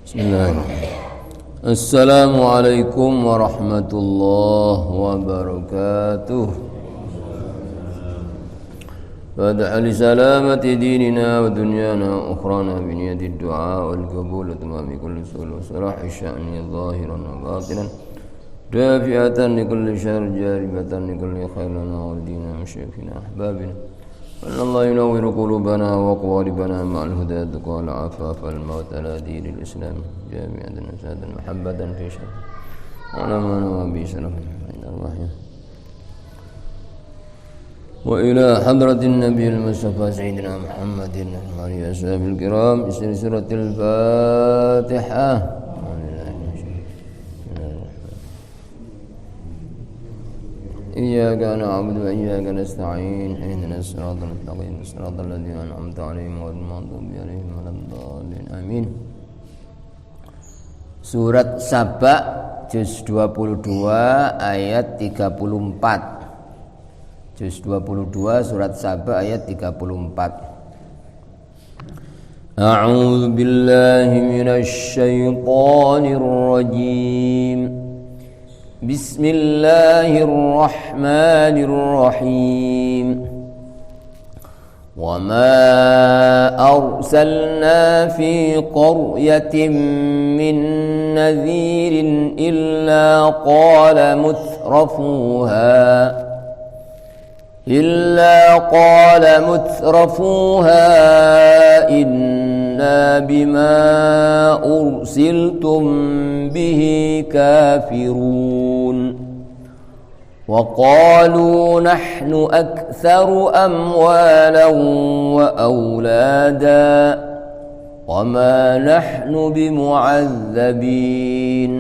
Bismillahirrahmanirrahim. Assalamualaikum warahmatullahi wabarakatuh. Fad'a li salamati dinina wa dunyana wa ukhrana bi niyyati du'a wal qabul tamami kulli sul wa salahi sya'ni zahiran wa batinan dafi'atan li kulli syarr jaribatan li kulli khairin wa dina musyrifina ahbabina. Allah yunawwiru qulubana wa qawalibana ma'al huda wal afaf wal maut ala dinil islam jami'an nasadan mahabbatan fi syarr ala man wa bi salam Allah wa ila hadratin nabiyil mustafa sayyidina muhammadin wa alihi washabil kiram isi suratul fatihah. إياك نعبد وإياك نستعين اهدنا الصراط المستقيم صراط الذين أنعمت عليهم غير المغضوب عليهم ولا الضالين آمين. Surat Saba juz 22 ayat 34. Juz 22 surat Saba ayat 34. A'udzu billahi minasy syaithanir rajim. بسم الله الرحمن الرحيم وما أرسلنا في قرية من نذير إلا قال مترفوها إنا بما أرسلتم به كافرون وقالوا نحن أكثر أموالا وأولادا وما نحن بمعذبين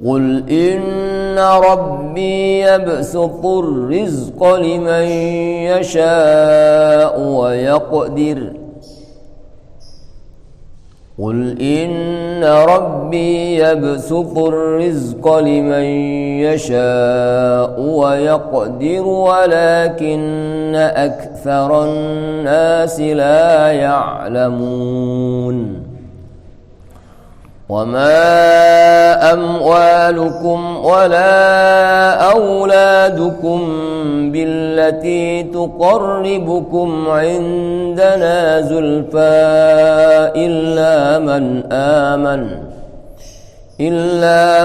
قل إن ربي يبسط الرزق لمن يشاء ويقدر ولكن أكثر الناس لا يعلمون وما أموالكم ولا أولادكم بالتي تقربكم عندنا زلفى إلا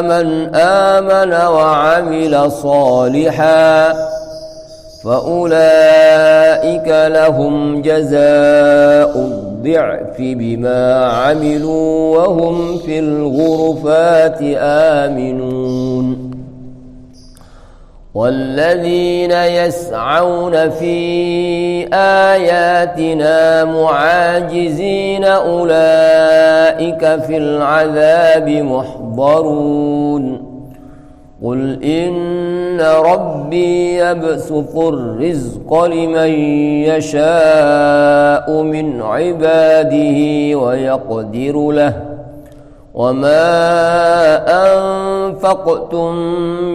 من آمن وعمل صالحا فأولئك لهم جزاء الضعف بما عملوا وهم في الغرفات آمنون والذين يسعون في آياتنا معاجزين أولئك في العذاب محضرون قل إن ربي يبسط الرزق لمن يشاء من عباده ويقدر له وما أنفقتم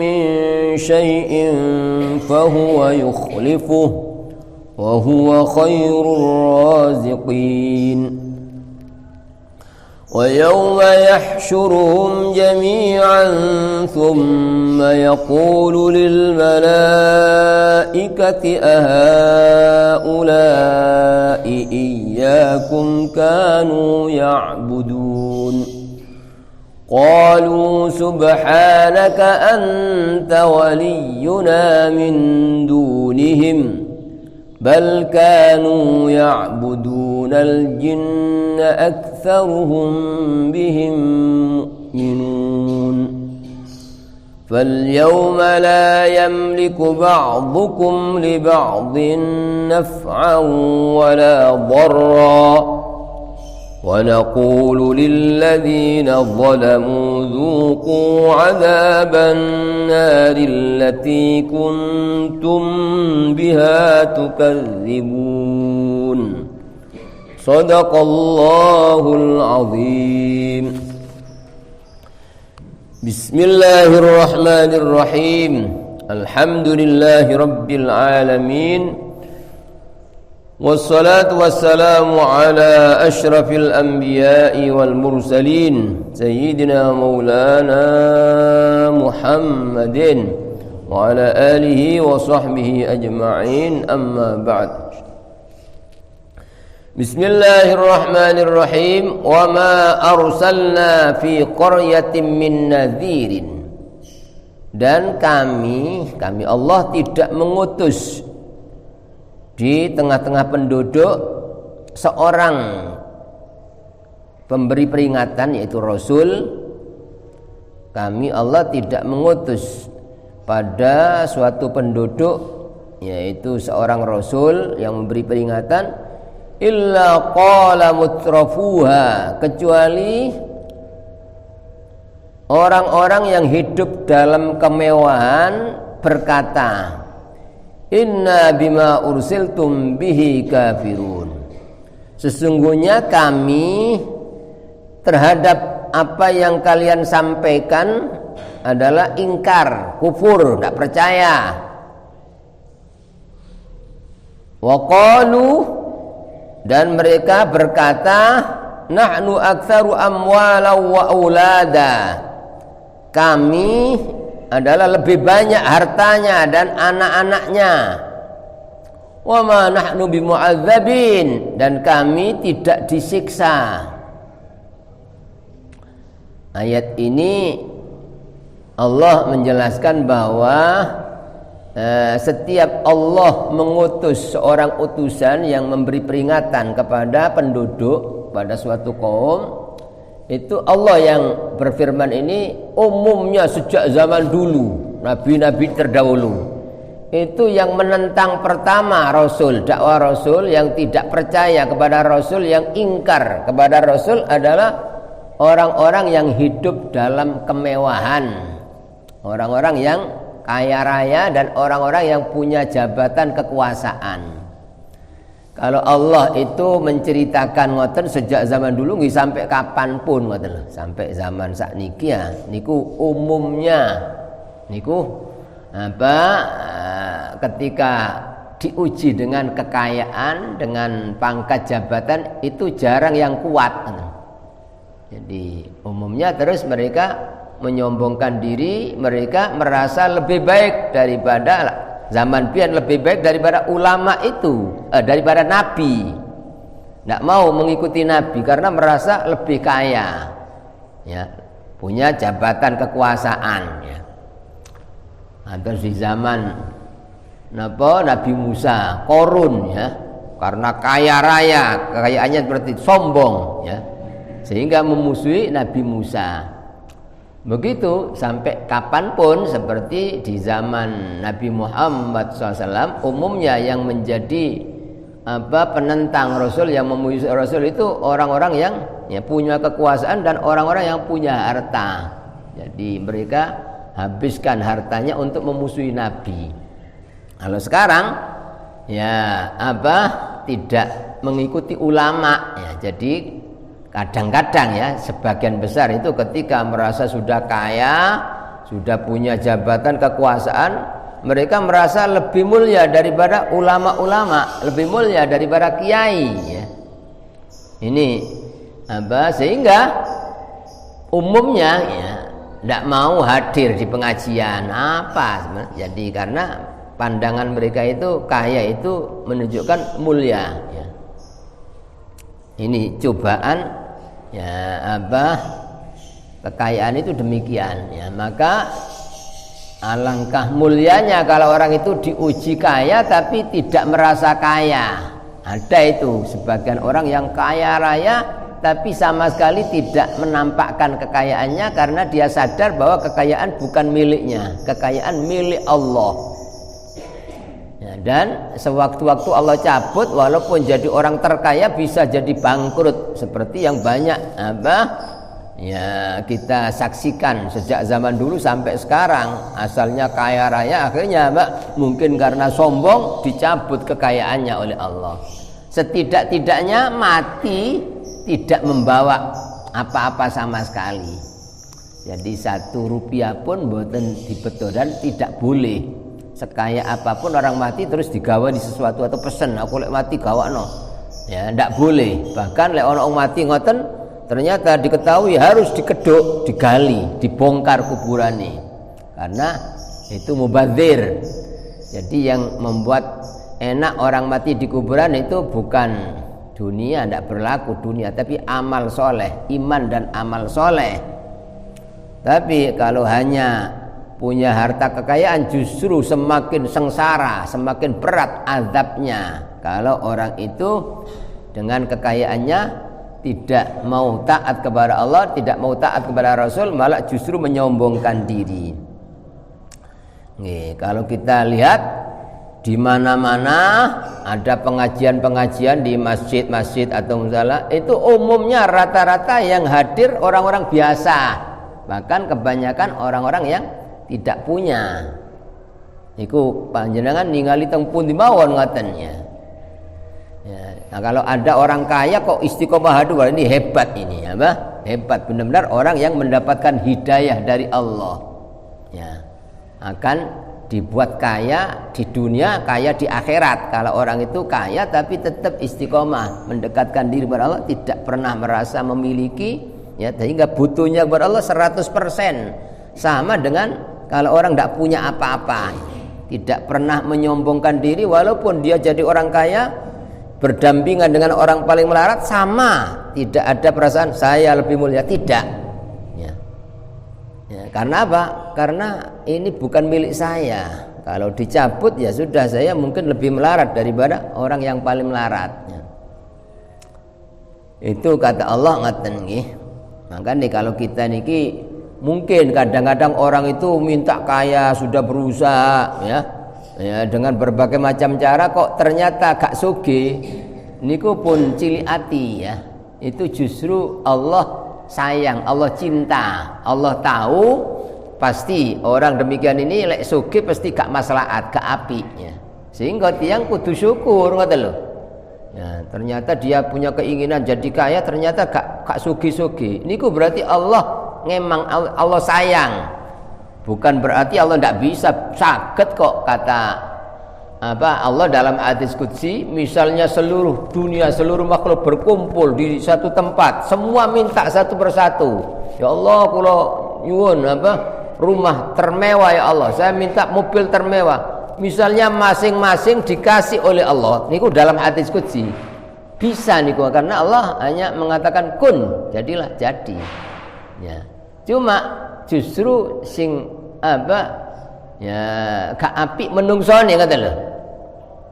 من شيء فهو يخلفه وهو خير الرازقين ويوم يحشرهم جميعا ثم يقول للملائكة أهؤلاء إياكم كانوا يعبدون قالوا سبحانك أنت ولينا من دونهم بل كانوا يعبدون الجن أكثرهم بهم مؤمنون فاليوم لا يملك بعضكم لبعض نفعا ولا ضرا ونقول للذين ظلموا ذوقوا عذاب النار التي كنتم بها تكذبون صدق الله العظيم. بسم الله الرحمن الرحيم الحمد لله رب العالمين والصلاة والسلام على أشرف الأنبياء والمرسلين سيدنا مولانا محمد وعلى آله وصحبه أجمعين أما بعد. بسم الله الرحمن الرحيم. وما أرسلنا في قرية من نذير. Dan kami Allah tidak mengutus di tengah-tengah penduduk seorang pemberi peringatan, yaitu Rasul. Kami Allah tidak mengutus pada suatu penduduk, yaitu seorang Rasul yang memberi peringatan, illa qala mutrafuha, kecuali orang-orang yang hidup dalam kemewahan berkata, inna bima ursiltum bihi kafirun. Sesungguhnya kami terhadap apa yang kalian sampaikan adalah ingkar, kufur, tidak percaya. Wa qalu, dan mereka berkata, nahnu aktsaru amwalan wa aulada. Kami adalah lebih banyak hartanya dan anak-anaknya. Wa ma nahnu bimu'adzabin, dan kami tidak disiksa. Ayat ini Allah menjelaskan bahwa setiap Allah mengutus seorang utusan yang memberi peringatan kepada penduduk pada suatu kaum, itu Allah yang berfirman ini umumnya sejak zaman dulu, nabi-nabi terdahulu. Itu yang menentang pertama Rasul, dakwah Rasul, yang tidak percaya kepada Rasul, yang ingkar kepada Rasul adalah orang-orang yang hidup dalam kemewahan, orang-orang yang kaya raya dan orang-orang yang punya jabatan kekuasaan. Kalau Allah itu menceritakan ngoten sejak zaman dulu nggih sampai kapanpun ngoten lho, sampai zaman sakniki ya niku umumnya niku ketika diuji dengan kekayaan, dengan pangkat jabatan, itu jarang yang kuat. Jadi umumnya terus mereka menyombongkan diri, mereka merasa lebih baik daripada zaman pian, lebih baik daripada ulama itu, daripada nabi. Tidak mau mengikuti nabi karena merasa lebih kaya, ya, punya jabatan kekuasaan, ya. Atau di zaman Nabi Musa, Korun, ya, karena kaya raya, kekayaannya seperti sombong, ya, sehingga memusuhi Nabi Musa. Begitu sampai kapanpun, seperti di zaman Nabi Muhammad SAW, umumnya yang menjadi penentang Rasul, yang memusuhi Rasul itu orang-orang yang punya kekuasaan dan orang-orang yang punya harta. Jadi mereka habiskan hartanya untuk memusuhi Nabi. Kalau sekarang tidak mengikuti ulama, ya, jadi kadang-kadang ya sebagian besar itu ketika merasa sudah kaya, sudah punya jabatan kekuasaan, mereka merasa lebih mulia daripada ulama-ulama, lebih mulia daripada kiai, ya. Ini sehingga umumnya ya tidak mau hadir di pengajian jadi karena pandangan mereka itu kaya itu menunjukkan mulia, ya. Ini cobaan, ya, kekayaan itu demikian, ya. Maka alangkah mulianya kalau orang itu diuji kaya tapi tidak merasa kaya. Ada itu sebagian orang yang kaya raya tapi sama sekali tidak menampakkan kekayaannya karena dia sadar bahwa kekayaan bukan miliknya, kekayaan milik Allah. Ya, dan sewaktu-waktu Allah cabut, walaupun jadi orang terkaya bisa jadi bangkrut, seperti yang banyak kita saksikan sejak zaman dulu sampai sekarang. Asalnya kaya raya, akhirnya mungkin karena sombong dicabut kekayaannya oleh Allah. Setidak-tidaknya mati tidak membawa apa-apa sama sekali. Jadi 1 rupiah pun mboten dibeto dan tidak boleh sekaya apapun orang mati terus digawa di sesuatu atau pesen aku lek mati gawakno. Ya, ndak boleh. Bahkan lek ono mati ngoten ternyata diketahui harus dikeduk, digali, dibongkar kuburane. Karena itu mubadzir. Jadi yang membuat enak orang mati di kuburan itu bukan dunia, ndak berlaku dunia, tapi amal soleh, iman dan amal soleh. Tapi kalau hanya punya harta kekayaan justru semakin sengsara, semakin berat azabnya. Kalau orang itu dengan kekayaannya tidak mau taat kepada Allah, tidak mau taat kepada Rasul, malah justru menyombongkan diri. Nih, kalau kita lihat di mana-mana ada pengajian-pengajian di masjid-masjid atau misalnya itu umumnya rata-rata yang hadir orang-orang biasa, bahkan kebanyakan orang-orang yang tidak punya. Iku panjenengan ningali teng pundi mawon ngatennya. Ya, nah kalau ada orang kaya kok istiqomah hadu, ini hebat ini, apa? Hebat benar-benar orang yang mendapatkan hidayah dari Allah. Ya, akan dibuat kaya di dunia, kaya di akhirat. Kalau orang itu kaya tapi tetap istiqomah, mendekatkan diri kepada Allah, tidak pernah merasa memiliki, ya, sehingga butuhnya kepada Allah 100%. Sama dengan kalau orang tidak punya apa-apa, tidak pernah menyombongkan diri, walaupun dia jadi orang kaya, berdampingan dengan orang paling melarat, sama, tidak ada perasaan saya lebih mulia, tidak. Ya. Ya, karena apa? Karena ini bukan milik saya. Kalau dicabut ya sudah, saya mungkin lebih melarat daripada orang yang paling melarat. Ya. Itu kata Allah ngaten nggih. Makanya kalau kita niki mungkin kadang-kadang orang itu minta kaya, sudah berusaha ya dengan berbagai macam cara, kok ternyata gak sugih, niku pun cili ati ya. Itu justru Allah sayang, Allah cinta, Allah tahu pasti orang demikian ini lek sugih pasti gak maslahat, gak apik ya. Sehingga tiang kudu syukur ngoten lho. Ya, ternyata dia punya keinginan jadi kaya, ternyata gak sugih-sugih. Niku berarti Allah memang Allah sayang, bukan berarti Allah tidak bisa. Sakit kok kata apa Allah dalam hadis qudsi, misalnya seluruh dunia, seluruh makhluk berkumpul di satu tempat, semua minta satu persatu, ya Allah kula nyuwun apa rumah termewah ya Allah, saya minta mobil termewah, misalnya masing-masing dikasih oleh Allah. Niku dalam hadis qudsi bisa niku, karena Allah hanya mengatakan kun, jadilah jadi ya. Cuma justru sing apa ya gak apik menungsone kata lho.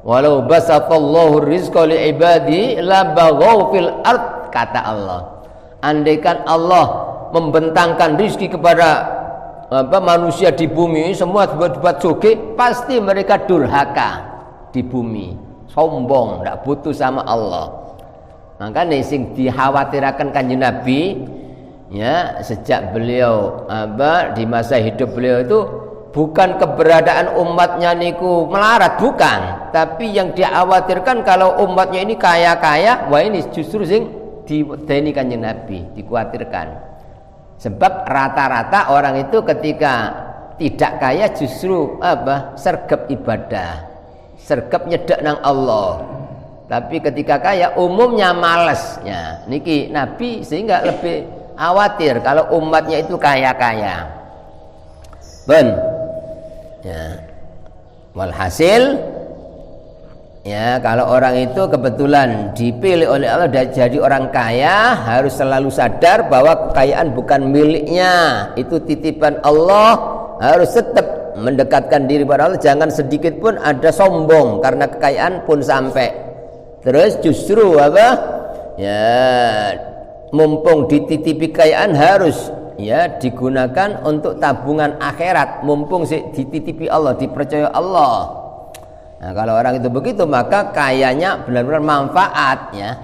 Walau basatallahu rizqa li ibadi la baghaw fil ard, kata Allah. Andaikan Allah membentangkan rizki kepada apa manusia di bumi, semua buat sugih, pasti mereka durhaka di bumi, sombong, ndak butuh sama Allah. Makanya sing dikhawatirkan Kanjeng Nabi ya sejak beliau di masa hidup beliau itu bukan keberadaan umatnya niku melarat, bukan, tapi yang dikhawatirkan kalau umatnya ini kaya-kaya, wah ini justru sing dideni Kanjeng Nabi, dikhawatirkan. Sebab rata-rata orang itu ketika tidak kaya justru sergap ibadah, sergap nyedek nang Allah. Tapi ketika kaya umumnya males ya. Niki Nabi sehingga lebih khawatir kalau umatnya itu kaya-kaya. Ben, ya. Walhasil, ya kalau orang itu kebetulan dipilih oleh Allah dan jadi orang kaya, harus selalu sadar bahwa kekayaan bukan miliknya, itu titipan Allah. Harus tetap mendekatkan diri pada Allah, jangan sedikit pun ada sombong karena kekayaan pun sampai. Terus justru apa? Ya, mumpung dititipi kekayaan harus ya digunakan untuk tabungan akhirat, mumpung dititipi Allah, dipercaya Allah. Nah, kalau orang itu begitu maka kayanya benar-benar manfaat ya.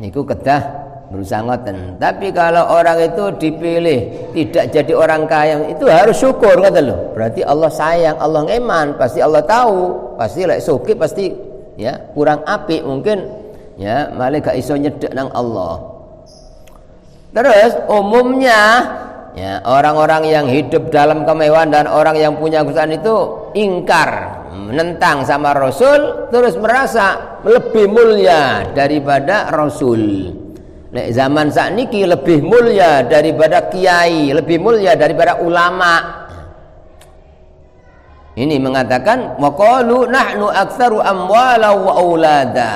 Niku kedah berusaha ngoten. Tapi kalau orang itu dipilih tidak jadi orang kaya, itu harus syukur ngoten lho. Berarti Allah sayang, Allah ngeman, pasti Allah tahu, pasti lek sugih pasti ya kurang apik mungkin ya malah gak iso nyedek nang Allah. Terus umumnya ya, orang-orang yang hidup dalam kemewahan dan orang yang punya kekuasaan itu ingkar, menentang sama Rasul, terus merasa lebih mulia daripada Rasul. Nek zaman sakniki lebih mulia daripada kiai, lebih mulia daripada ulama. Ini mengatakan waqalu nahnu aktsaru amwala wa aulada.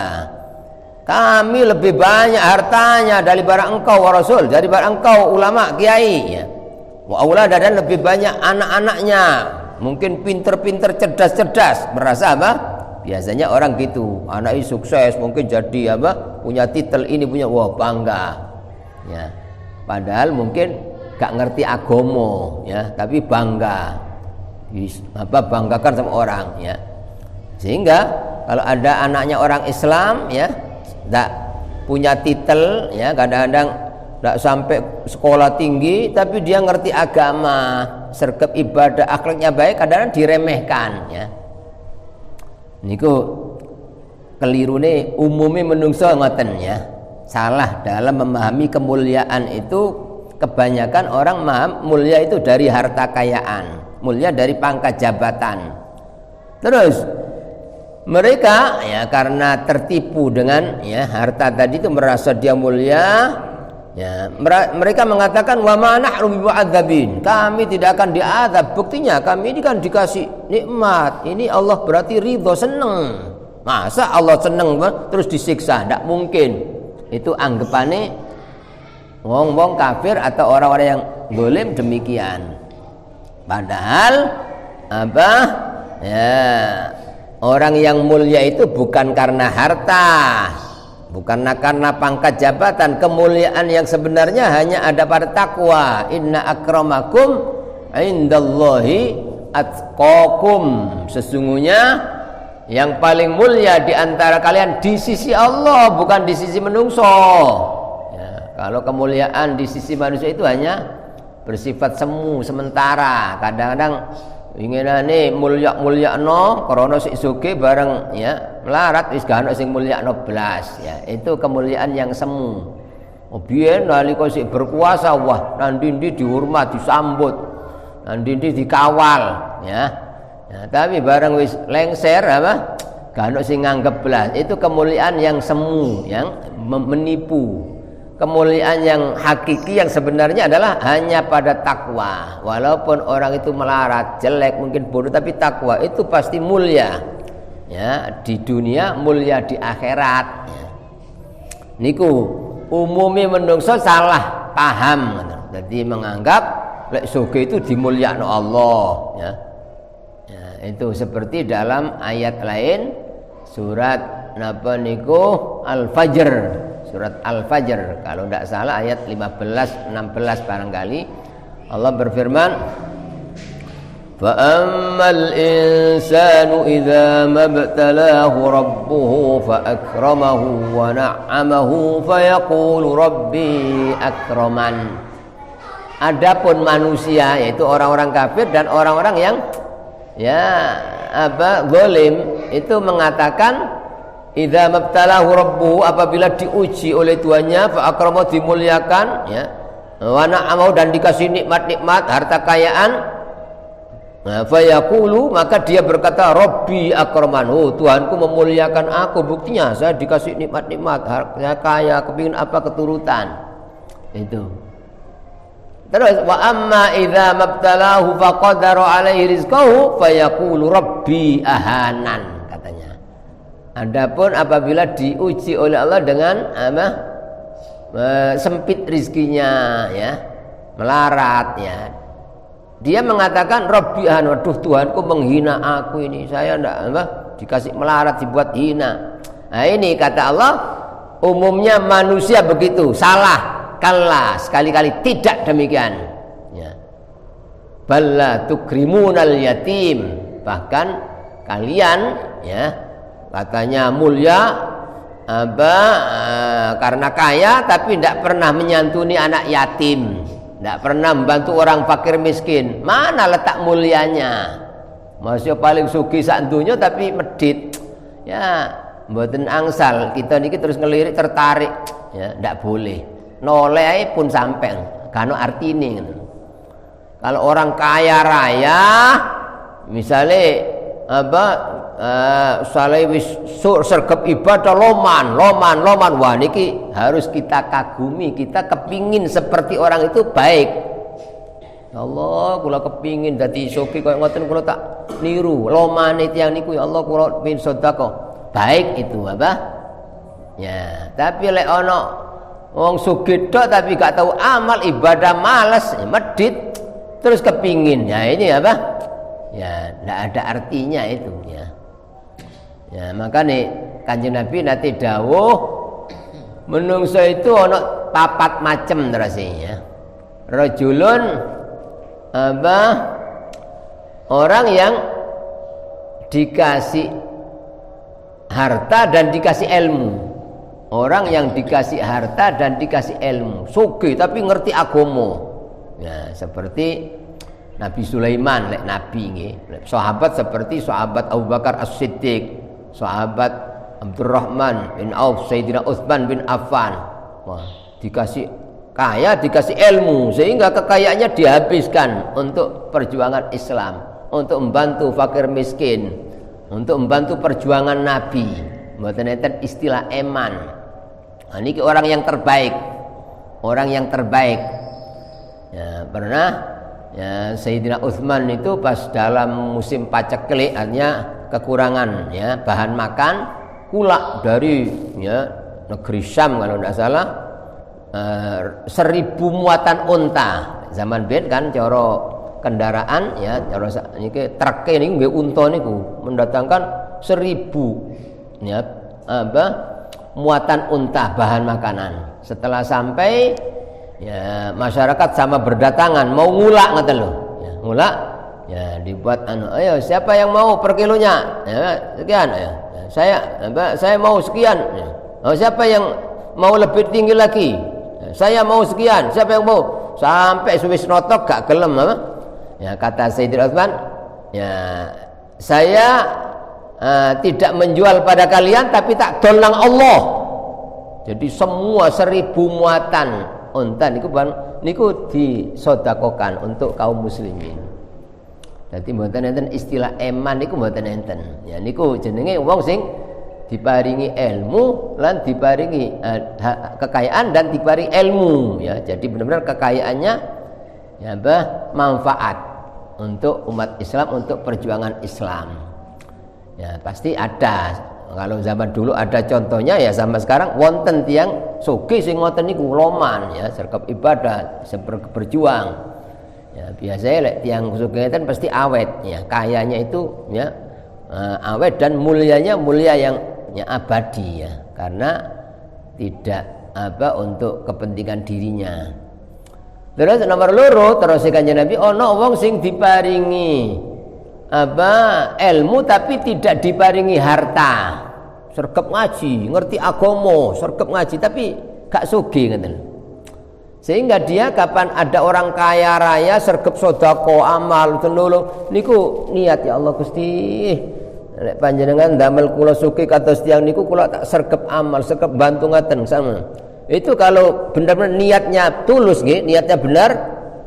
Kami lebih banyak hartanya daripada engkau wa Rasul, daripada engkau ulama kiai, ya. Wa aulada, dan lebih banyak anak-anaknya. Mungkin pinter-pinter, cerdas-cerdas. Merasa apa? Biasanya orang gitu. Anaknya sukses, mungkin jadi apa? Punya titel ini, punya, wah bangga. Ya. Padahal mungkin gak ngerti agomo, ya, tapi bangga. Banggakan sama orang, ya. Sehingga kalau ada anaknya orang Islam, ya, tidak punya titel, ya, kadang-kadang tidak sampai sekolah tinggi, tapi dia ngerti agama, sergap ibadah, akhlaknya baik, kadang-kadang diremehkan, ya. Niku kelirune umumnya menungso ngoten, ya. Salah dalam memahami kemuliaan itu. Kebanyakan orang paham mulia itu dari harta kekayaan, mulia dari pangkat jabatan. Terus mereka, ya, karena tertipu dengan, ya, harta tadi itu, merasa dia mulia, ya, mereka mengatakan wa ma nahnu bi'adzabin, kami tidak akan diazab. Buktinya kami ini kan dikasih nikmat, ini Allah berarti ridho, seneng. Masa Allah seneng terus disiksa? Tidak mungkin. Itu anggapannya wong-wong kafir atau orang-orang yang zalim demikian. Padahal apa? Ya, orang yang mulia itu bukan karena harta, bukan karena pangkat jabatan. Kemuliaan yang sebenarnya hanya ada pada takwa. Inna akramakum indallahi atqakum. Sesungguhnya yang paling mulia di antara kalian di sisi Allah, bukan di sisi menungso. Kalau kemuliaan di sisi manusia itu hanya bersifat semu sementara. Kadang-kadang inginane mulia no karena sik sugih bareng, ya, melarat wis gak ono sing mulyakno blas, ya. Itu kemuliaan yang semu. Oh biyen nalika sik berkuasa, wah nandi-ndi dihormat, disambut, nandi-ndi dikawal, ya. Ya, tapi bareng wis lengser apa? Gak ono sing nganggep blas. Itu kemuliaan yang semu, yang menipu. Kemuliaan yang hakiki yang sebenarnya adalah hanya pada takwa. Walaupun orang itu melarat, jelek, mungkin bodoh, tapi takwa itu pasti mulia, ya, di dunia, mulia di akhirat, ya. Niku umumnya menungso salah paham, jadi menganggap lek sugih itu dimulyakno Allah, ya. Ya, itu seperti dalam ayat lain surat napa niku Al-Fajr. Surat Al-Fajr, kalau tidak salah ayat 15-16 barangkali, Allah berfirman, fa ammal insanu idza mabtalahu rabbuhu fa akramahu wa na'amahu fa yaqulu rabbi akraman. Adapun manusia, yaitu orang-orang kafir dan orang-orang yang, ya, zalim, itu mengatakan idza mabtalahu rabbuhu, apabila diuji oleh Tuhannya, fa akramahu, dimuliakan, ya, wa na'amahu, dan dikasih nikmat-nikmat, harta kekayaan, fa yaqulu, maka dia berkata rabbi akraman, oh Tuhanku memuliakan aku, buktinya saya dikasih nikmat-nikmat, saya kaya, kepingin apa keturutan. Itu. Terus wa amma idza mabtalahu faqadara alaihi rizqahu fa yaqulu rabbi ahanan. Adapun apabila diuji oleh Allah dengan apa? Sempit rizkinya, ya, melarat, ya, dia mengatakan Rabbi ahan, waduh Tuhanku menghina aku ini, saya ndak apa, dikasih melarat, dibuat hina. Nah ini kata Allah, umumnya manusia begitu, salah. Kalla, sekali-kali tidak demikian, ya. Balla tukrimunal yatim, bahkan kalian, ya, katanya mulia karena kaya, tapi tidak pernah menyantuni anak yatim, tidak pernah membantu orang fakir miskin. Mana letak mulianya? Masih paling sugih sak dunya tapi medit, ya, mboten angsal. Kita niki terus ngelirik, tertarik, ya, tidak boleh. Noleh pun sampean, kano artine. Kalau orang kaya raya misalnya wis sergap ibadah loman, wah niki harus kita kagumi, kita kepingin seperti orang itu baik. Ya Allah, kula kepingin dadi soki kaya ngoten, kula tak niru lomane tiyang niku, ya Allah kula pengin sedekah. Baik itu ya, tapi lek ana wong sugih tok tapi gak tahu amal ibadah, males, medit terus kepingin, ya ini ya tidak ada artinya itu ya. Ya makanya Kanjeng Nabi nanti dawuh menungso itu ono papat macem terasnya. Rajulun orang yang dikasih harta dan dikasih ilmu. Orang yang dikasih harta dan dikasih ilmu, sugih tapi ngerti agama. Ya seperti Nabi Sulaiman, lek nabi nggih. Sahabat seperti sahabat Abu Bakar As-Siddiq, sahabat Abdurrahman bin Auf, Sayyidina Utsman bin Affan. Wah, dikasih kaya, dikasih ilmu, sehingga kekayaannya dihabiskan untuk perjuangan Islam, untuk membantu fakir miskin, untuk membantu perjuangan Nabi. Mboten enten istilah eman. Nah, ini orang yang terbaik. Orang yang terbaik. Ya, pernah ya Sayyidina Utsman itu pas dalam musim paceklik, artinya kekurangan ya bahan makan, kulak dari ya negeri Syam kalau tidak salah 1.000 muatan unta. Zaman biyen kan cara kendaraan ya cara niki truk niku nggih unta niku mendatangkan 1.000 ya muatan unta bahan makanan. Setelah sampai ya masyarakat sama berdatangan mau ngulak ngoten lho. Ya, ngulak ya dibuat ayo siapa yang mau per kilonya? Ya, sekian ya. Saya mau sekian. Ya. Oh, siapa yang mau lebih tinggi lagi? Ya, saya mau sekian. Siapa yang mau? Sampai suwis notok gak gelem apa? Ya kata Sayyidina Utsman, ya saya tidak menjual pada kalian tapi tak dolang Allah. Jadi semua 1.000 muatan unta niku disodakokan untuk kaum muslimin. Jadi mboten enten istilah eman niku mboten enten. Ya niku jenenge wong sing diparingi ilmu lan diparingi kekayaan dan diparingi ilmu ya. Jadi benar-benar kekayaannya ya manfaat untuk umat Islam, untuk perjuangan Islam. Ya pasti ada. Kalau zaman dulu ada contohnya ya sama sekarang wonten tiyang sugih sing ngoten niku loman ya sergap ibadah berjuang. Ya biasanya lek tiyang sugih kan pasti awet ya, kayanya itu ya awet dan mulianya mulia yang abadi ya, karena tidak untuk kepentingan dirinya. Terus nomor loro terus Kanjeng Nabi ana wong sing diparingi ilmu tapi tidak diparingi harta. Sergap ngaji, ngerti agama, sergap ngaji tapi gak sugih ngoten. Sehingga dia kapan ada orang kaya raya sergap sedekah amal tenulung niku niat ya Allah Gusti. Nek panjenengan damel kula sugih kados tiyang niku kula tak sergap amal, sergap bantu ngaten sama. Itu kalau benar-benar niatnya tulus nggih, niatnya benar.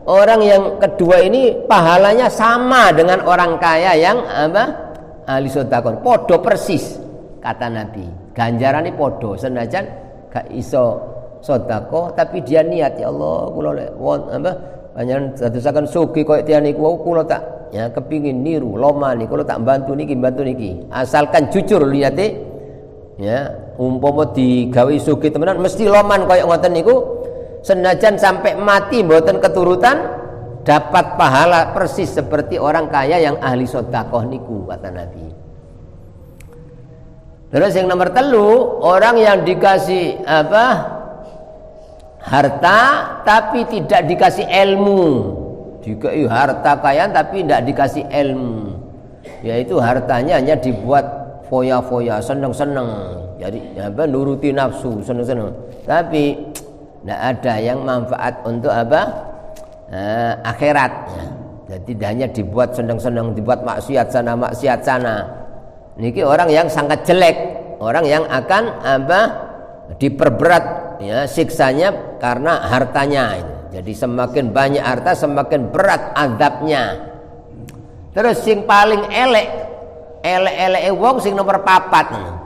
Orang yang kedua ini pahalanya sama dengan orang kaya yang ahli sedekah. Podo persis kata Nabi. Ganjarane podo senajan gak iso sedekah tapi dia niat ya Allah kula panjenengan dadosaken sugih koyo tiyang niku kula tak ya kepingin niru lomani kula tak bantu niki. Asalkan jujur niate ya umpama digawe sugih temenan mesti loman koyo ngoten niku. Senajan sampai mati mboten keturutan dapat pahala persis seperti orang kaya yang ahli sedekah niku kata Nabi. Terus yang nomor 3 orang yang dikasih harta tapi tidak dikasih ilmu. Dikasih harta kaya tapi tidak dikasih ilmu. Yaitu hartanya hanya dibuat foya-foya, seneng-seneng. Jadi nuruti nafsu, seneng-seneng. Tapi tidak ada yang manfaat untuk akhirat. Jadi hanya dibuat senang-senang, dibuat maksiat sana. Niki orang yang sangat jelek, orang yang akan diperberat ya siksanya karena hartanya. Jadi semakin banyak harta semakin berat azabnya. Terus sing paling elek wong sing nomor 4.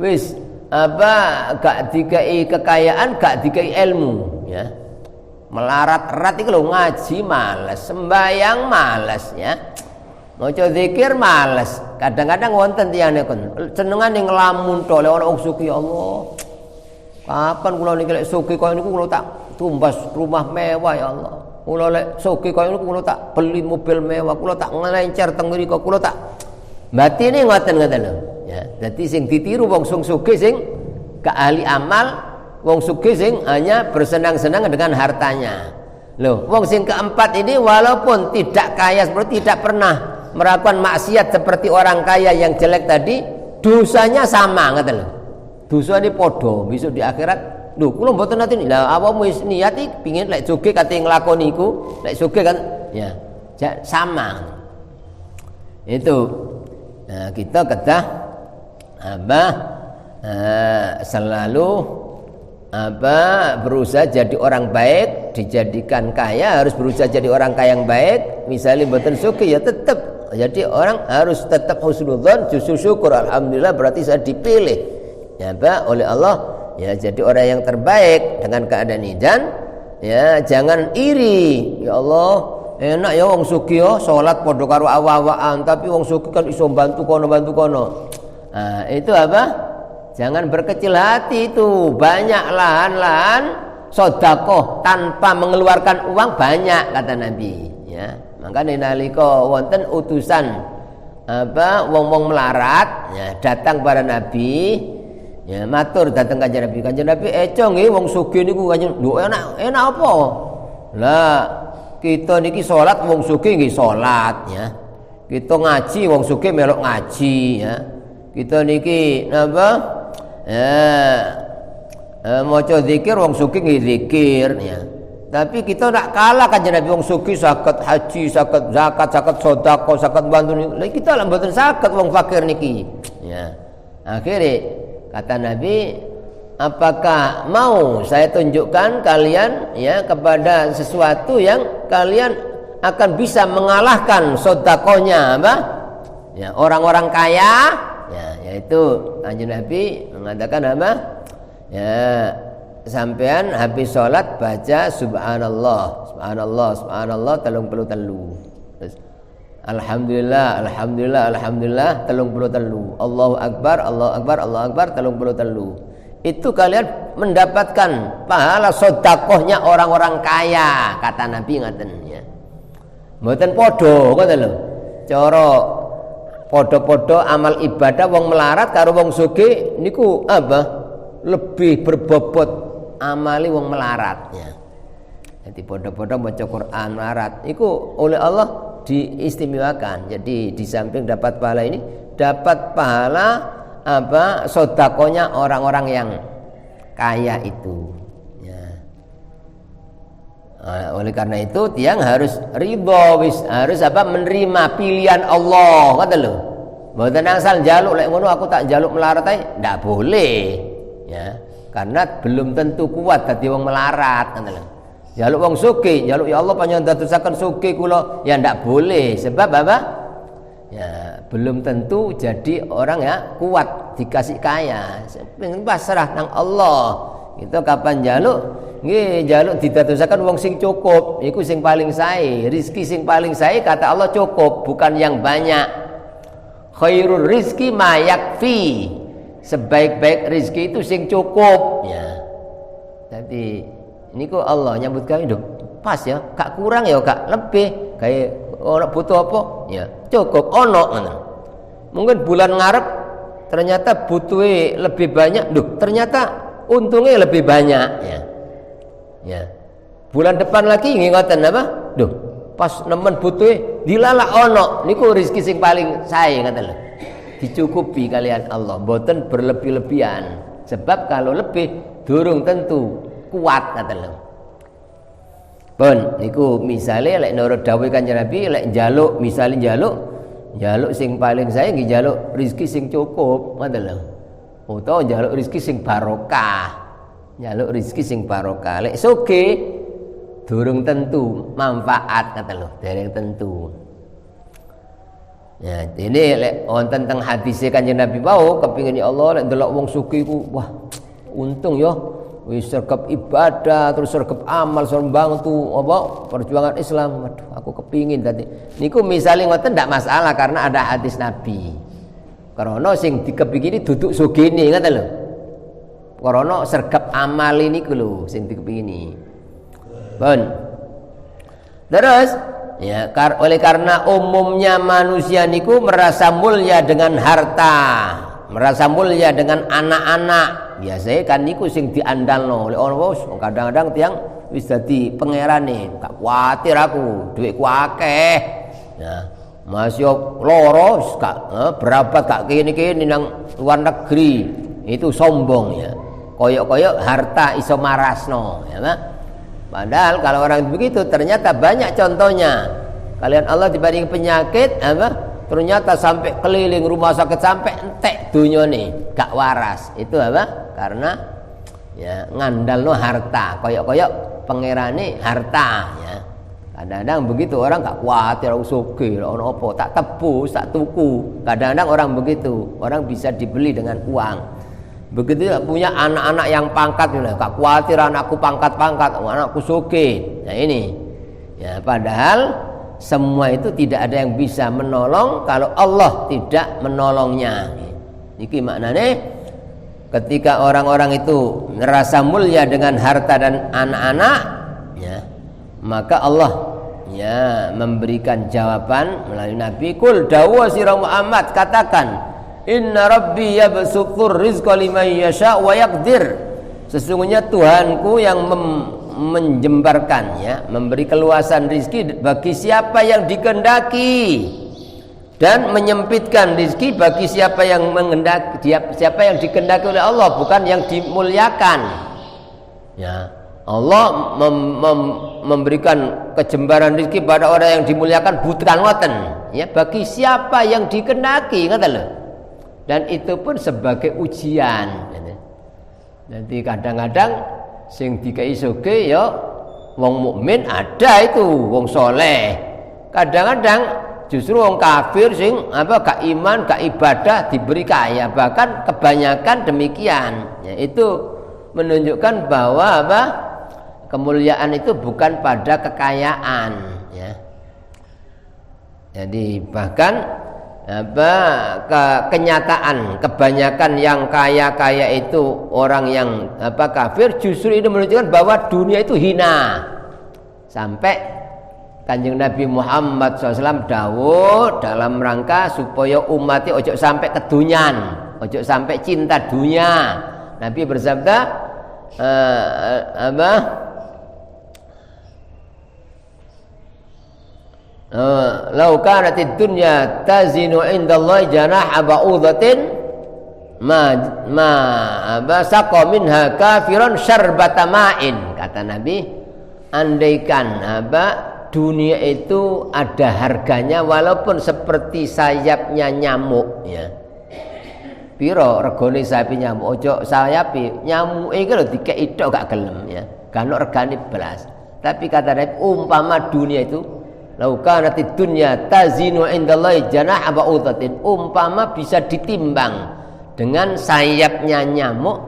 Wis gak dikai kekayaan, gak dikai ilmu, ya. Melarat-rat iki lho, ngaji males, sembayang males, ya. Maca zikir males. Kadang-kadang wonten tiyang niku senengane nglamun tok lek ana wong sugih, ya Allah. Kapan kula niki lek sugih kaya niku kula tak tumbas rumah mewah, ya Allah. Kula lek sugih kaya niku kula tak beli mobil mewah, kula tak ngelencer teng mriku, kula tak batine ngoten-ngoten lho. Ya, dadi sing ditiru wong sugih sing gak ahli amal, wong sugih sing hanya bersenang-senang dengan hartanya. Loh, wong sing keempat ini walaupun tidak kaya seperti tidak pernah melakukan maksiat seperti orang kaya yang jelek tadi, dosanya sama ngoten lho. Dosane padha, besok di akhirat. Lho, kula mboten nate lah awakmu wis niat iki pengin lek sugih kate nglakoni iku, lek sugih kan ya sama. Itu. Nah, kita kedah selalu berusaha jadi orang baik, dijadikan kaya harus berusaha jadi orang kaya yang baik. Misalnya mboten sugih ya tetap jadi orang harus tetap husnudzon, justru syukur alhamdulillah berarti saya dipilih ya oleh Allah ya jadi orang yang terbaik dengan keadaan ini. Dan ya jangan iri, ya Allah enak ya wong sugih ya salat padha karo awak-awakan tapi wong sugih kan iso bantu kono. Nah, itu jangan berkecil hati itu. Banyak lahan-lahan sedekah tanpa mengeluarkan uang banyak kata Nabi, ya. Makanya nalika wonten utusan wong-wong melarat ya datang pada Nabi, ya matur datang Kanjeng Nabi. Kanjeng Nabi eco nggih wong sugih niku kanjeng lho enak apa? Lah kita niki salat wong sugih nggih salat, ya. Kita ngaji wong sugih melok ngaji, ya. Kita niki maca zikir wong sugih nggih zikir, ya. Tapi kita nak kalah Kanjeng Nabi wong sugih saged haji, saged zakat, saged sedekah, saged bantu niki. Kita lah mboten saged wong fakir niki. Ya. Akhirnya kata Nabi, apakah mau saya tunjukkan kalian ya kepada sesuatu yang kalian akan bisa mengalahkan sedekahnya ya orang-orang kaya? Ya, yaitu Kanjeng Nabi mengatakan ya sampean habis sholat baca subhanallah 33. Terus alhamdulillah 33. Allahu akbar 33. Itu kalian mendapatkan pahala sedekahnya orang-orang kaya kata Nabi ngaten, ya. Mboten padha ngoten lho. Cara podo-podo amal ibadah wong melarat karo wong sugih niku lebih berbobot amali wong melarat, ya. Jadi podo-podo maca Quran melarat iku oleh Allah diistimewakan. Jadi di samping dapat pahala ini dapat pahala sedekahnya orang-orang yang kaya itu, ya. Oleh karena itu tiang harus ridho, harus menerima pilihan Allah, kata lho. Mboten asal njaluk lek ngono aku tak njaluk melarat ae, ndak boleh, ya. Karena belum tentu kuat dadi wong melarat, kata lho. Njaluk wong sugih, njaluk ya Allah panjenengan dadosaken sugih kula, ya ndak boleh. Sebab ya belum tentu jadi orang ya kuat dikasih kaya. Pasrah nang Allah. Itu kapan njaluk? Nggih, njaluk didadosaken wong sing cukup, iku sing paling sae. Rezeki sing paling sae kata Allah cukup, bukan yang banyak. Khairul rizki ma yakfi. Sebaik-baik rezeki itu sing cukup, ya. Jadi niku Allah nyambut gawe nduk. Pas ya, gak kurang ya, gak lebih. Kayak orang butuh apa? Ya, cukup ono ngono. Mungkin bulan ngarep ternyata butuhnya lebih banyak, ternyata untungnya lebih banyak, ya. Ya. Bulan depan lagi ngoten pas nemen butuhnya dilala ono niku rezeki sing paling sae ngoten lho. Dicukupi kalian Allah, mboten berlebih-lebihan. Sebab kalau lebih durung tentu kuat ngoten lho. Pun niku misale lek nurut dawuh Kanjeng Nabi lek njaluk misale njaluk sing paling sae nggih njaluk rezeki sing cukup ngoten lho. Utawa njaluk rezeki sing barokah. Njaluk rezeki sing barokah. Lek sugih durung tentu manfaat kata lho, dereng tentu. Ya, ini wonten teng hadise Kanjeng Nabi wau kepingin ya Allah lek ndelok wong sugih iku wah untung ya wis sergap ibadah terus sergap amal sombang tu apa perjuangan Islam. Waduh aku kepingin tadi niku misalnya ngoten ndak masalah karena ada hadis Nabi. Karena sing dikepingini duduk sugih ni ngoten lho. Karena sergap amal ini lho sing dikepingini. Bon. Terus ya oleh karena umumnya manusia niku merasa mulia dengan harta, merasa mulia dengan anak-anak. Biasanya kan niku sing diandalno oleh orang bos. Kadang-kadang tiang wis dadi pangerane, gak kuatir aku, duitku akeh. Ya, masih loro gak berobat gak kene-kene nang luar negeri. Itu sombong ya. Koyok-koyok harta iso marasno, ya kan? Padahal kalau orang begitu ternyata banyak contohnya. Kalian Allah dibanding penyakit apa? Ternyata sampai keliling rumah sakit sampai entek dunyane gak waras. Itu apa? Karena ya ngandalno harta. Koyok-koyok pangerane harta ya. Kadang-kadang begitu orang gak khawatir aku sugih ono apa tak tebus tak tuku. Kadang-kadang orang begitu. Orang bisa dibeli dengan uang. Begitu punya anak-anak yang pangkat gak khawatir anakku pangkat-pangkat, anakku sugih. Nah ini ya padahal semua itu tidak ada yang bisa menolong kalau Allah tidak menolongnya. Niki maknanya ketika orang-orang itu merasa mulia dengan harta dan anak-anak ya, maka Allah ya memberikan jawaban melalui Nabi. Kul dawa sira Muhammad katakan, inna rabbi yabsutur rizqa liman yasha wa yaqdir. Sesungguhnya Tuhanku yang menjembarkan ya, memberi keluasan rizki bagi siapa yang dikehendaki dan menyempitkan rizki bagi siapa yang menghendaki, siapa yang dikehendaki oleh Allah, bukan yang dimuliakan. Ya, Allah memberikan kejembaran rizki pada orang yang dimuliakan bukan ngoten ya, bagi siapa yang dikehendaki ngoten lho. Dan itu pun sebagai ujian. Nanti kadang-kadang sing dikai sugih ya wong mukmin ada itu wong soleh. Kadang-kadang justru wong kafir sing apa gak iman gak ibadah diberi kaya, bahkan kebanyakan demikian. Ya, itu menunjukkan bahwa apa kemuliaan itu bukan pada kekayaan. Ya. Jadi bahkan apa kenyataan kebanyakan yang kaya-kaya itu orang yang apa kafir, justru ini menunjukkan bahwa dunia itu hina. Sampai Kanjeng Nabi Muhammad SAW dawuh dalam rangka supaya umatnya ojo sampai kedunyan, ojo sampai cinta dunia. Nabi bersabda apa lau kanatid dunya tazinu indallahi janaha ba'udatin ma saqa minha kafiran syarbata ma'in. Kata Nabi, andaikan dunia itu ada harganya walaupun seperti sayapnya nyamuk ya. Piro regane sayape nyamuk? Ojo sayape nyamuk iki lho dikeki tok gak gelem ya. Gak ono regane blas. Tapi kata Nabi umpama dunia itu lau kanatid dunya tazinu indallahi janaha ba'udatin, umpama bisa ditimbang dengan sayapnya nyamuk,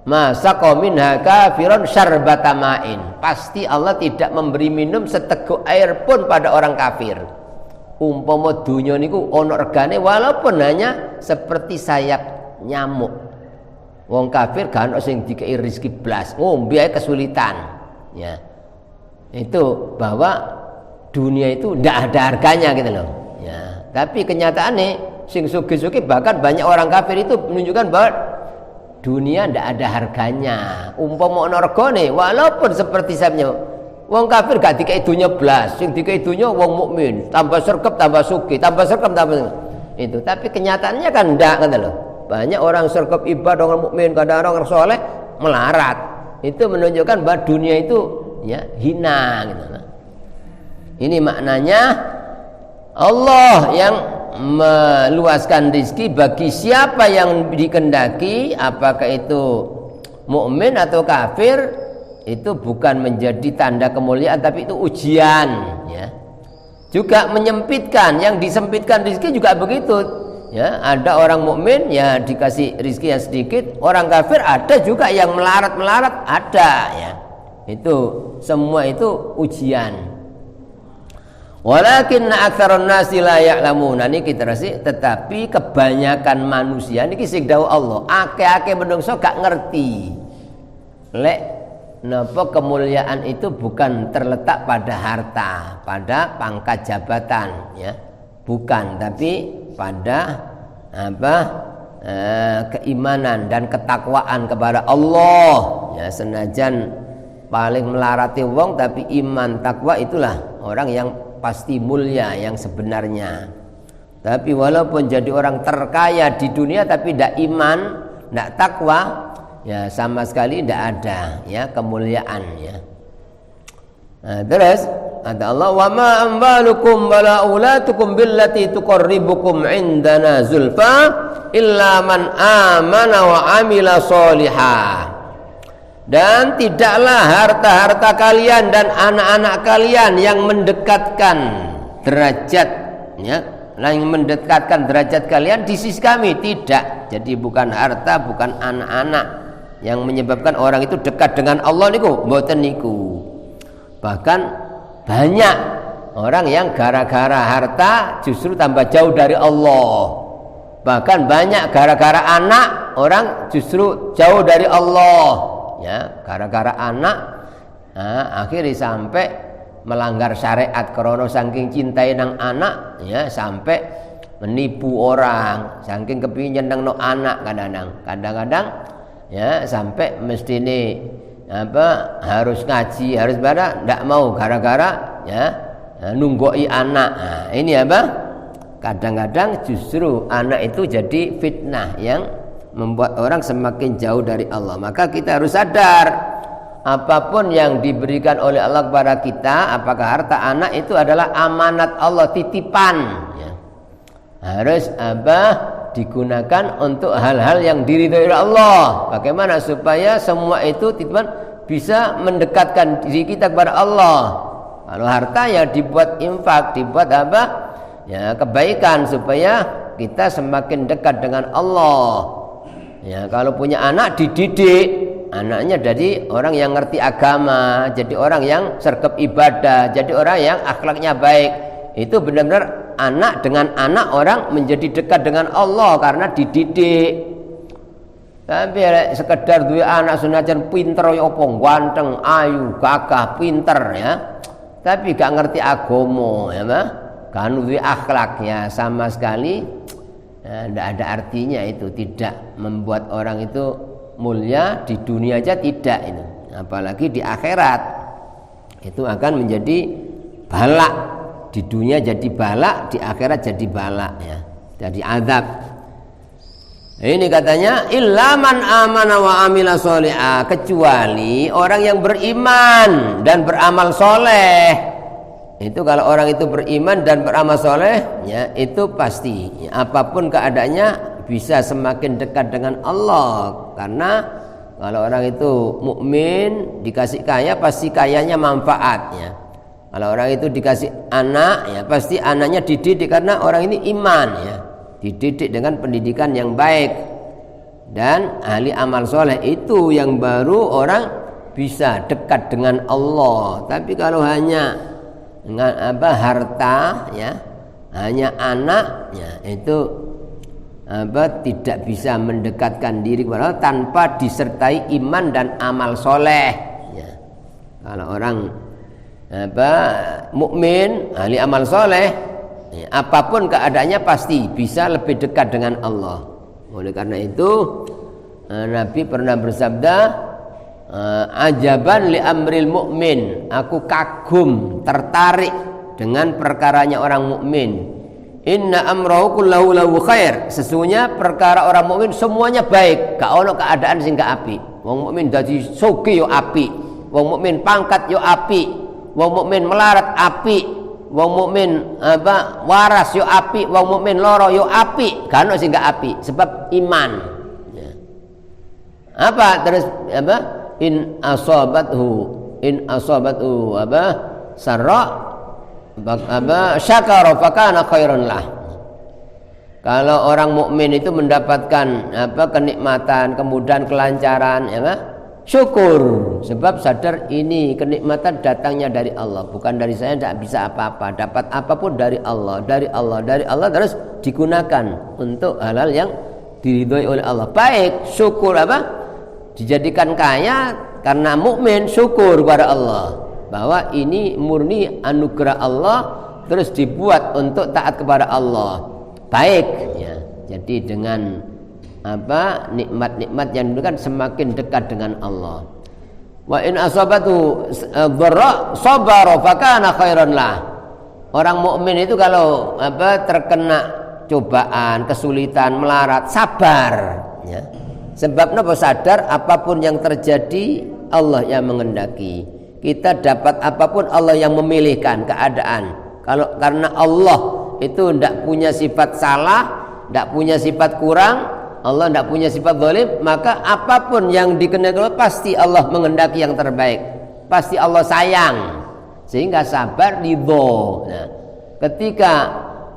masaqa minha kafiran syarbata ma'in, pasti Allah tidak memberi minum seteguk air pun pada orang kafir. Umpama dunya niku ana regane walaupun hanya seperti sayap nyamuk, wong kafir gak ono sing dikei rezeki blas, ngombe ae kesulitan ya. Itu bahwa dunia itu tidak ada harganya gitu loh ya. Tapi kenyataannya sing sugih-sugih bahkan banyak orang kafir itu menunjukkan bahwa dunia tidak ada harganya. Umpama ana regane walaupun seperti sayapnya, wong kafir gak dikai dunya blas, sing dikai dunya wong mukmin, tambah sergap tambah sugih, tambah sergap tambah itu. Tapi kenyataannya kan ndak gitu loh. Banyak orang sergap ibadah, orang mukmin, kadang orang soleh melarat. Itu menunjukkan bahwa dunia itu ya hina gitu loh. Ini maknanya Allah yang meluaskan rezeki bagi siapa yang dikehendaki, apakah itu mukmin atau kafir, itu bukan menjadi tanda kemuliaan, tapi itu ujian, ya. Juga menyempitkan, yang disempitkan rezeki juga begitu, ya. Ada orang mukmin ya dikasih rezeki yang sedikit, orang kafir ada juga yang melarat ada, ya. Itu semua itu ujian. Walakinna aktsarun nasi la ya'lamun. Niki terasi, tetapi kebanyakan manusia niki sing dawuh Allah, akeh-akeh menungso gak ngerti. Lek napa kemuliaan itu bukan terletak pada harta, pada pangkat jabatan, ya. Bukan, tapi pada keimanan dan ketakwaan kepada Allah, ya. Senajan paling melarati wong, tapi iman takwa itulah orang yang pasti mulia yang sebenarnya. Tapi walaupun jadi orang terkaya di dunia tapi tidak iman, tidak takwa, ya sama sekali tidak ada, ya, kemuliaan, ya. Nah, terus kata Allah, wa ma amwalukum wala aulatukum billati tuqarribukum indana zulfa illa man amana wa amila sholihah. Dan tidaklah harta-harta kalian dan anak-anak kalian yang mendekatkan derajat, ya, yang mendekatkan derajat kalian di sisi kami, tidak. Jadi bukan harta, bukan anak-anak yang menyebabkan orang itu dekat dengan Allah niku, mboten niku. Bahkan banyak orang yang gara-gara harta justru tambah jauh dari Allah. Bahkan banyak gara-gara anak orang justru jauh dari Allah. Ya, gara-gara anak, akhirnya sampai melanggar syariat krono saking cintai nang anak, ya, sampai menipu orang saking kepingin nang anak, kadang-kadang ya sampai mesti ini harus ngaji, harus pada ndak mau gara-gara, ya, nunggoi anak. Nah, ini kadang-kadang justru anak itu jadi fitnah yang membuat orang semakin jauh dari Allah. Maka kita harus sadar, apapun yang diberikan oleh Allah kepada kita, apakah harta anak itu adalah amanat Allah, titipan, ya. Harus digunakan untuk hal-hal yang diridhoi oleh Allah. Bagaimana supaya semua itu titipan bisa mendekatkan diri kita kepada Allah. Kalau harta ya dibuat infak, dibuat ya kebaikan supaya kita semakin dekat dengan Allah. Ya, kalau punya anak dididik anaknya jadi orang yang ngerti agama, jadi orang yang sergap ibadah, jadi orang yang akhlaknya baik. Itu benar-benar anak dengan anak orang menjadi dekat dengan Allah karena dididik. Tapi sekedar duwe anak senajan pinter ya apa, ganteng, ayu, gagah, pinter, ya. Tapi gak ngerti agama, ya, gak duwe akhlak, ya, sama sekali tidak ada artinya. Itu tidak membuat orang itu mulia di dunia aja tidak, itu apalagi di akhirat itu akan menjadi balak. Di dunia jadi balak, di akhirat jadi balak, ya, jadi azab. Ini katanya illa man amana wa amila sholihah, kecuali orang yang beriman dan beramal soleh. Itu kalau orang itu beriman dan beramal soleh, ya, itu pasti, ya, apapun keadaannya bisa semakin dekat dengan Allah. Karena kalau orang itu mukmin dikasih kaya, pasti kayanya manfaatnya. Kalau orang itu dikasih anak, ya pasti anaknya dididik karena orang ini iman, ya, dididik dengan pendidikan yang baik dan ahli amal soleh. Itu yang baru orang bisa dekat dengan Allah. Tapi kalau hanya dengan harta, ya, hanya anak, ya, itu tidak bisa mendekatkan diri kepada Allah tanpa disertai iman dan amal soleh, ya. Kalau orang mukmin ahli amal soleh, ya, apapun keadaannya pasti bisa lebih dekat dengan Allah. Oleh karena itu Nabi pernah bersabda, ajaban li amril mukmin, aku kagum, tertarik dengan perkaranya orang mukmin. Inna amrahu kullahu lahu khair, sesungguhnya perkara orang mukmin semuanya baik, gak ono keadaan sing gak apik. Wong mukmin dadi sugih yo apik, wong mukmin pangkat yo apik, wong mukmin melarat apik, wong mukmin waras yo apik, wong mukmin loro yo apik, gak ono sing gak apik sebab iman. Ya. Terus in asabathu apa sarra apa syakara fakana khairan lah. Kalau orang mukmin itu mendapatkan apa kenikmatan, kemudahan, kelancaran, ya kan? Syukur, sebab sadar ini kenikmatan datangnya dari Allah, bukan dari saya, tidak bisa apa-apa. Dapat apapun dari Allah, terus digunakan untuk hal-hal yang diridhoi oleh Allah. Baik, syukur apa? Dijadikan kaya karena mukmin, syukur kepada Allah bahwa ini murni anugerah Allah, terus dibuat untuk taat kepada Allah. Baik, ya. Jadi dengan apa nikmat-nikmat yang diberikan semakin dekat dengan Allah. Wa in asabatu dharra sabara fakana khairan lah. Orang mukmin itu kalau apa terkena cobaan, kesulitan, melarat, sabar, ya. Sebab napa sadar apapun yang terjadi Allah yang mengendaki. Kita dapat apapun Allah yang memilihkan keadaan. Kalau karena Allah itu tidak punya sifat salah, tidak punya sifat kurang, Allah tidak punya sifat zalim, maka apapun yang dikehendaki Allah pasti Allah mengendaki yang terbaik, pasti Allah sayang, sehingga sabar ridho. Nah, ketika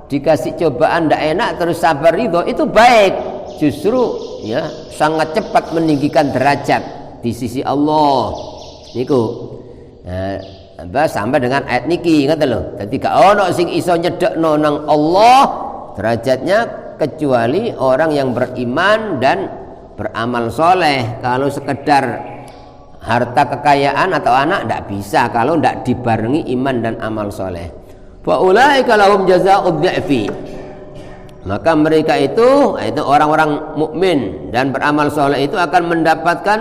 dikasih cobaan tidak enak terus sabar ridho, itu baik, justru ya sangat cepat meninggikan derajat di sisi Allah. Niku sampai dengan ayat niki kata lho. Dadi gak ono sing iso nyedekno nang Allah derajatnya kecuali orang yang beriman dan beramal soleh. Kalau sekedar harta kekayaan atau anak tidak bisa kalau tidak dibarengi iman dan amal soleh. Fa ulaika lahum jazaa'ud dhi'fi. Maka mereka itu orang-orang mukmin dan beramal soleh itu akan mendapatkan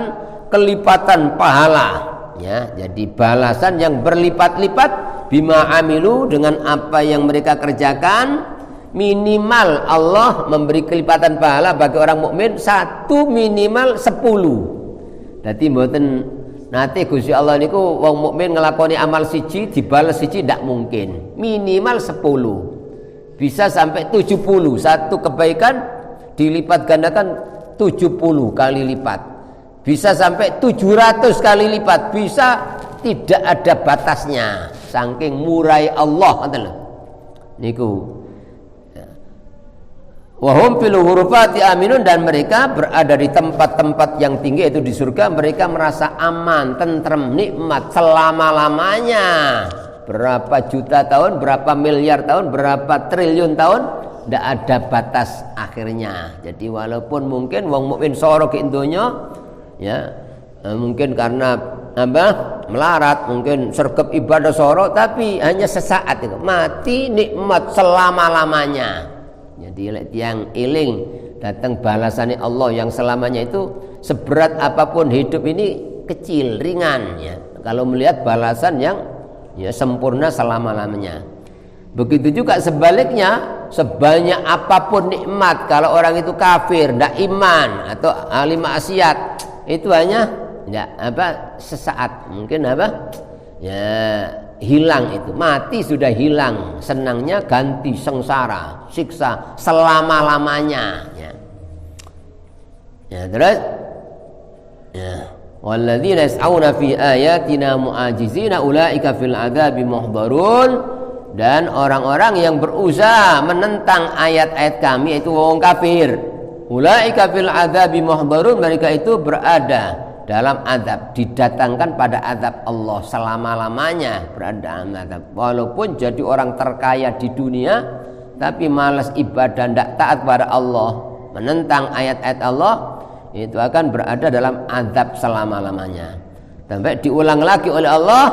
kelipatan pahala. Ya, jadi balasan yang berlipat-lipat bima amilu, dengan apa yang mereka kerjakan. Minimal Allah memberi kelipatan pahala bagi orang mukmin 1 minimal 10. Dadi mboten nate Gusti Allah niku wong mukmin ngelakoni amal siji dibales siji ndak mungkin. Minimal 10. Bisa sampai 70. Satu kebaikan dilipat gandakan 70 kali lipat. Bisa sampai 700 kali lipat, bisa tidak ada batasnya, saking murai Allah ngoten lho niku. Wa hum fil hurufati aminun, dan mereka berada di tempat-tempat yang tinggi yaitu di surga, mereka merasa aman, tentrem, nikmat selama-lamanya. Berapa juta tahun, berapa miliar tahun, berapa triliun tahun, tidak ada batas akhirnya. Jadi walaupun mungkin wong mukmin soro ke donya, ya mungkin karena melarat, mungkin sergap ibadah soro, tapi hanya sesaat itu mati, nikmat selama-lamanya. Jadi yang eling datang balasannya Allah yang selamanya itu seberat apapun hidup ini kecil, ringan, ya kalau melihat balasan yang ya sempurna selama-lamanya. Begitu juga sebaliknya, sebanyak apapun nikmat, kalau orang itu kafir, tidak iman atau ahli maksiat, itu hanya sesaat, mungkin ya hilang, itu mati sudah hilang, senangnya ganti sengsara, siksa selama-lamanya, ya terus ya walladzina yas'auna fi ayatina mu'ajizina ulaika fil adzabi muhdharun, dan orang-orang yang berusaha menentang ayat-ayat kami, yaitu wong kafir, ulaika fil adzabi muhdharun, mereka itu berada dalam azab, didatangkan pada azab Allah selama-lamanya, berada dalam azab. Walaupun jadi orang terkaya di dunia, tapi malas ibadah, tidak taat pada Allah, menentang ayat-ayat Allah, itu akan berada dalam azab selama-lamanya. Sampai diulang lagi oleh Allah,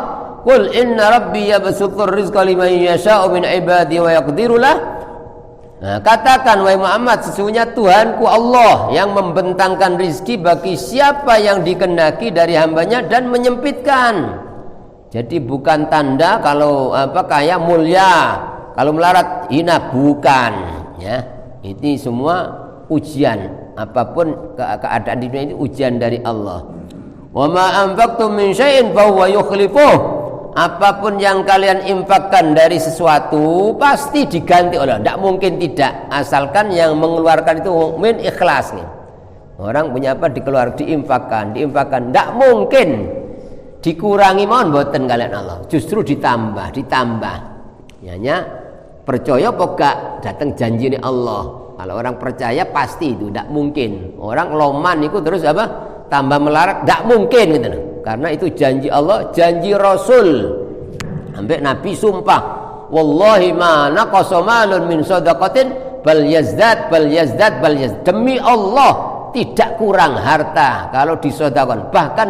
qul inna rabbi yabsutur rizqa liman yasha'u min ibadi wa yaqdiru lah. Nah, katakan wahai Muhammad, sesungguhnya Tuhanku Allah yang membentangkan rizki bagi siapa yang dikehendaki dari hambanya dan menyempitkan. Jadi bukan tanda kalau kaya mulia, kalau melarat hina, bukan, ya. Ini semua ujian, apapun keadaan di dunia ini ujian dari Allah. Wa ma anfaqtum min syai'in fa huwa yukhlifuh. Apapun yang kalian infakkan dari sesuatu pasti diganti oleh Allah, tidak mungkin tidak, asalkan yang mengeluarkan itu mukmin ikhlas nih. Orang punya apa dikeluar, diinfakkan. Tidak mungkin dikurangi mohon boten kalian Allah. Justru ditambah. Hanya percaya apa gak datang janji ini Allah. Kalau orang percaya pasti itu tidak mungkin. Orang loman itu terus apa? Tambah melarat, tidak mungkin gitu. Karena itu janji Allah, janji Rasul. Sampai Nabi sumpah, wallahi ma naqasa malun min shadaqatin bal yazdad. Demi Allah tidak kurang harta kalau disedekahkan, bahkan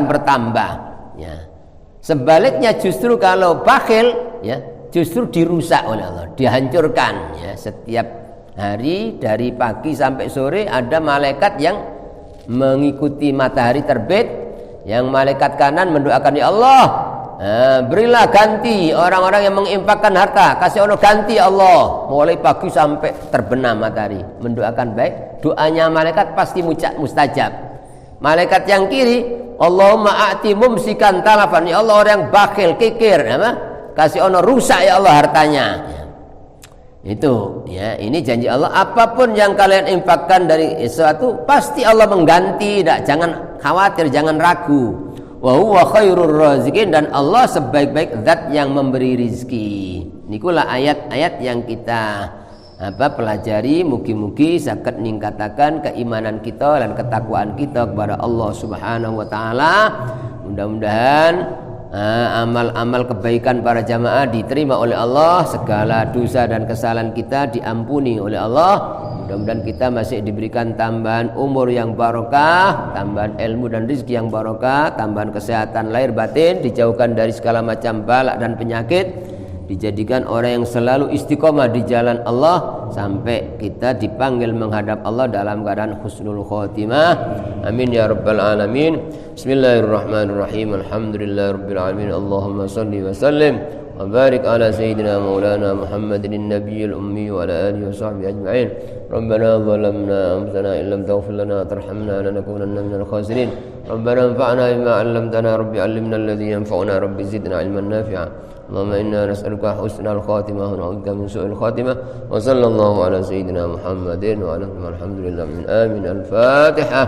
bertambah. Ya. Sebaliknya justru kalau bakhil, ya, justru dirusak oleh Allah, dihancurkan. Ya. Setiap hari dari pagi sampai sore ada malaikat yang mengikuti matahari terbit, yang malaikat kanan mendoakan, ya Allah, berilah ganti orang-orang yang menginfakkan harta, kasih Allah ganti Allah, mulai pagi sampai terbenam matahari, mendoakan baik, doanya malaikat pasti mustajab. Malaikat yang kiri, Allahumma a'ti mumsikan talafan, ya Allah orang yang bakhil kikir, kasih Allah rusak ya Allah hartanya. Itu ya, ini janji Allah, apapun yang kalian infakkan dari sesuatu pasti Allah mengganti. Jangan khawatir, jangan ragu. Wa huwa khairur raziqin, dan Allah sebaik-baik zat yang memberi rizki. Nikulah ayat-ayat yang kita pelajari. Mugi-mugi saged ningkataken keimanan kita dan ketakwaan kita kepada Allah Subhanahu wa taala. Mudah-mudahan amal-amal kebaikan para jamaah diterima oleh Allah, segala dosa dan kesalahan kita diampuni oleh Allah. Mudah-mudahan kita masih diberikan tambahan umur yang barokah, tambahan ilmu dan rezeki yang barokah, tambahan kesehatan lahir batin, dijauhkan dari segala macam balak dan penyakit, dijadikan orang yang selalu istiqomah di jalan Allah sampai kita dipanggil menghadap Allah dalam keadaan husnul khotimah. Amin ya rabbal alamin. Bismillahirrahmanirrahim. Alhamdulillahirabbil alamin. Allahumma shalli wa sallim wa barik ala sayyidina maulana Muhammadin nabiyil ummi wa ala alihi wa sahbihi ajma'in. Rabbana zalamna anfusana illam taghfir lana tarhamna lanakunanna minal khasirin. Rabbana anfa'na bima 'allamtana rabbi 'allimna alladhi yanfa'una rabbi zidna 'ilman nafi'a. اللهم إنا نسألك حسن الخاتمة ونعوذ بك من سوء الخاتمة وصلى الله على سيدنا محمد وعلى آله الحمد لله من آمين. الفاتحة.